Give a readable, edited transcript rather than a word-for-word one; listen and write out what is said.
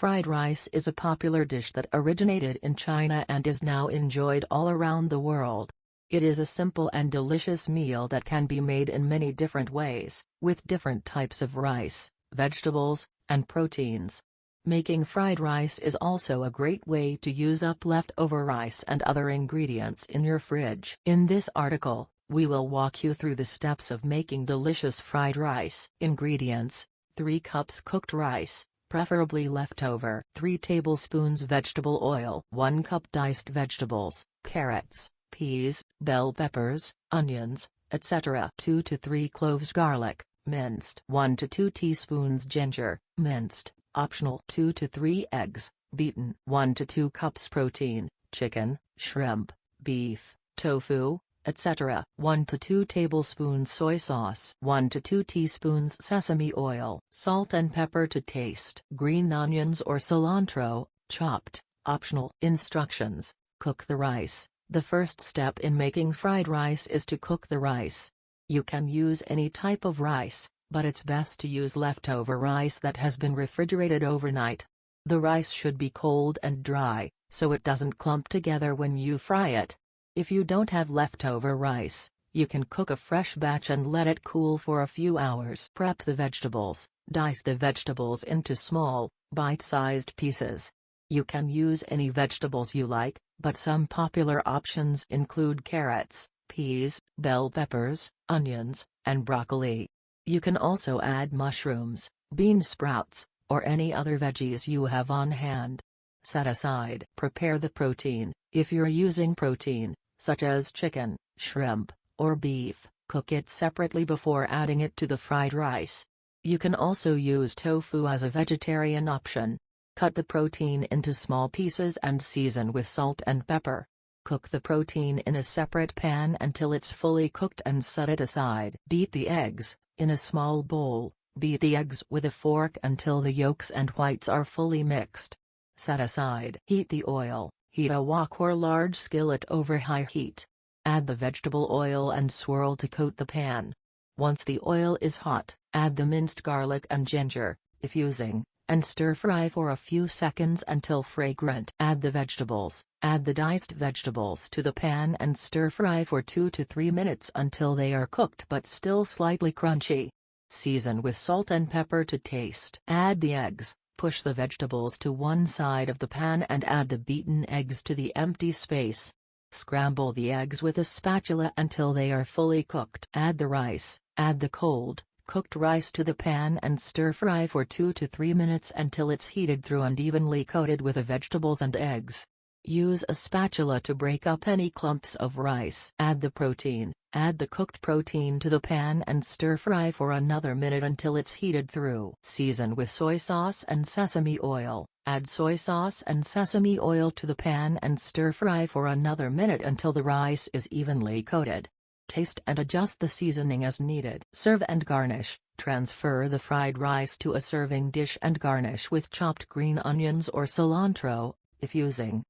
Fried rice is a popular dish that originated in China and is now enjoyed all around the world. It is a simple and delicious meal that can be made in many different ways, with different types of rice, vegetables, and proteins. Making fried rice is also a great way to use up leftover rice and other ingredients in your fridge. In this article, we will walk you through the steps of making delicious fried rice. Ingredients: 3 cups cooked rice, preferably leftover. 3 tablespoons vegetable oil. 1 cup diced vegetables, carrots, peas, bell peppers, onions, etc. 2 to 3 cloves garlic, minced. 1 to 2 teaspoons ginger, minced, optional. 2 to 3 eggs, beaten. 1 to 2 cups protein, chicken, shrimp, beef, tofu, etc. 1 to 2 tablespoons soy sauce. 1 to 2 teaspoons sesame oil. Salt and pepper to taste. Green onions or cilantro, chopped, optional. Instructions: cook the rice. The first step in making fried rice is to cook the rice. You can use any type of rice, but it's best to use leftover rice that has been refrigerated overnight. The rice should be cold and dry, so it doesn't clump together when you fry it. If you don't have leftover rice, you can cook a fresh batch and let it cool for a few hours. Prep the vegetables. Dice the vegetables into small, bite-sized pieces. You can use any vegetables you like, but some popular options include carrots, peas, bell peppers, onions, and broccoli. You can also add mushrooms, bean sprouts, or any other veggies you have on hand. Set aside. Prepare the protein. If you're using protein, such as chicken, shrimp, or beef, cook it separately before adding it to the fried rice. You can also use tofu as a vegetarian option. Cut the protein into small pieces and season with salt and pepper. Cook the protein in a separate pan until it's fully cooked and set it aside. Beat the eggs. In a small bowl, beat the eggs with a fork until the yolks and whites are fully mixed. Set aside. Heat the oil. Heat a wok or large skillet over high heat. Add the vegetable oil and swirl to coat the pan. Once the oil is hot, add the minced garlic and ginger, if using, and stir-fry for a few seconds until fragrant. Add the vegetables. Add the diced vegetables to the pan and stir-fry for 2 to 3 minutes until they are cooked but still slightly crunchy. Season with salt and pepper to taste. Add the eggs. Push the vegetables to one side of the pan and add the beaten eggs to the empty space. Scramble the eggs with a spatula until they are fully cooked. Add the rice. Add the cold, cooked rice to the pan and stir-fry for 2 to 3 minutes until it's heated through and evenly coated with the vegetables and eggs. Use a spatula to break up any clumps of rice. Add the protein. Add the cooked protein to the pan and stir-fry for another minute until it's heated through. Season with soy sauce and sesame oil. Add soy sauce and sesame oil to the pan and stir-fry for another minute until the rice is evenly coated. Taste and adjust the seasoning as needed. Serve and garnish. Transfer the fried rice to a serving dish and garnish with chopped green onions or cilantro, if using.